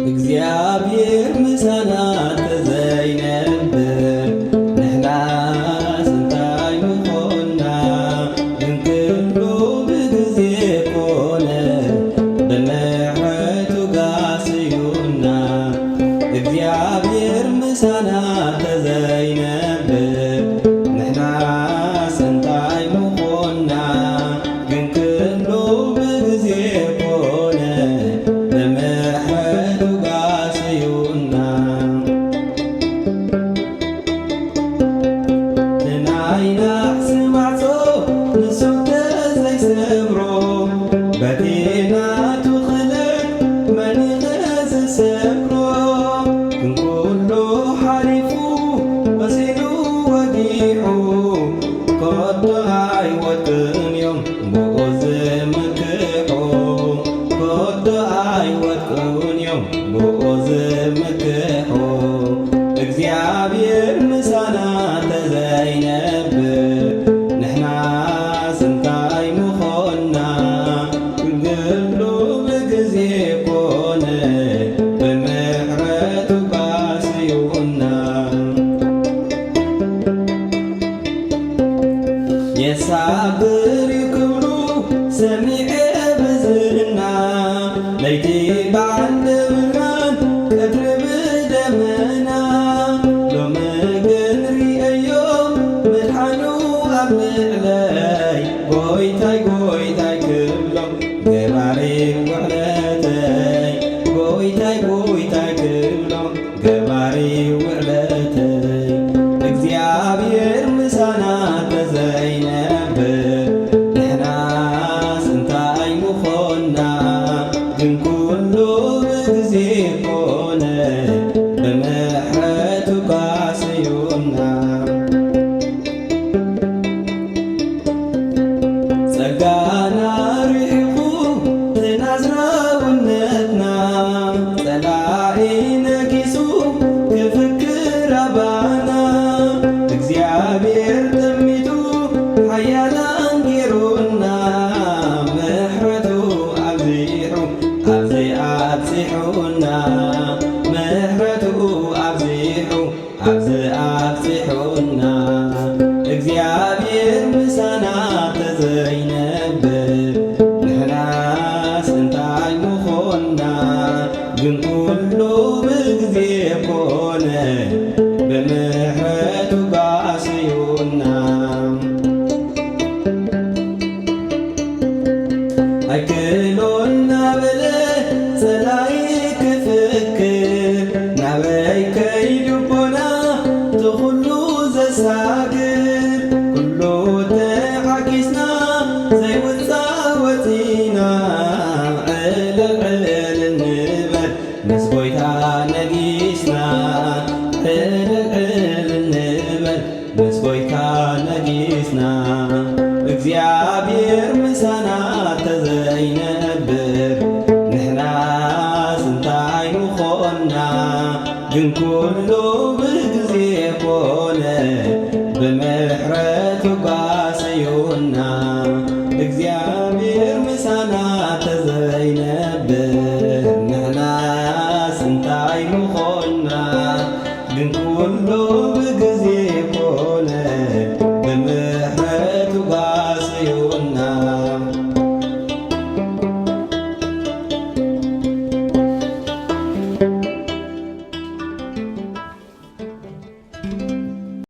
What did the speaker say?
እግዚአብሔር ምሳና ተዘይነብር ንሕና ስንታይ ምኾና እንክሎ ብግዜ ኮነ ብምሕረቱ ጋስዩና እግዚአብሔር ምሳና ተዘይነብር ንሕና ስንታይ ምኾና እንክሎ ብግዜ ኮነ ብምሕረቱ ጋስዩና ንናይና ስማዕጾ ንሱ ተዘይሰብሮ በቴናቱ ኽለት መኒኸ ዝሰብሮ ክንኩሉ ሓሊፉ ወሲኑ ወጊዑ ኮቶ ኣይወድቅን እዮም ብኡ ዝምክሑ ኮቶ ኣይወድቅን እዮም ብኡ ዝምክሑ እግዚአብሔር ምሳና ተዘይነብር ንሕና ስንታይ ምኾና ግልግሉ ብግዜ ኮነ ብምሕረቱ ጋስዩና የሳብር ይክብሉ ሰሚዐ ብዝና ለይቲ በዓል ብርሃን ቀትሪ ብደመና ሎሚ ግን ርእዮ ምድሓኑ ኣብ ልዕለይ ጎይታይ ጎይታይ ክብሎም ገባሪ ውዕለተይ ጎይታይ ጎይታይ ክብሎም ገባሪ ውዕለተይ እግዚአብሔር ምሳና ተዘይነብር ንሕና ስንታይ ምኾና ግን ኩሉ ብግዜ ኮነ ብምሕረቱ ጋስዩና ጸጋና ርሒቑ ትናዝራውነትና ጸላኢ ነጊሱ ክፍክር ኣባና እግዚአብሔር ጥሚቱ ሓያላን ጌሩና ምሕረቱ ኣብዚሑ ኣብዚኣብፂሑና ምሕረቱ ኣብዚሑ ኣብዚኣብፂሑና እግዚአብሔር ምሳና ተዘይነብር ንሕና ስንታይ ምኾና ግን ኩሉ ብግዜ ኮነ ብምሕረቱ ጋስዩና ኣይክሎን ናበለ ጸላኢ ክፍክር ናበይ ከይድቦና ትኹሉ ዘሳግር ኩሉ ተሓጊስና ዘይውፃእ ወፂና ዕልል ዕልል እንበል ምስ ጎይታ ነጊስና ዕልል ዕልል እንበል ምስ ጎይታ ነጊስና እግዚአብሔር ምሳና ተዘይነብር ንሕና ስንታይ ምኾና ግን ኩሉ ብግዜ ኮነ ብምሕረቱ ጋስዩና እግዚአብሔር ምሳና ተዘይነብር ንሕና ስንታይ ምኾና ግን ኩሉ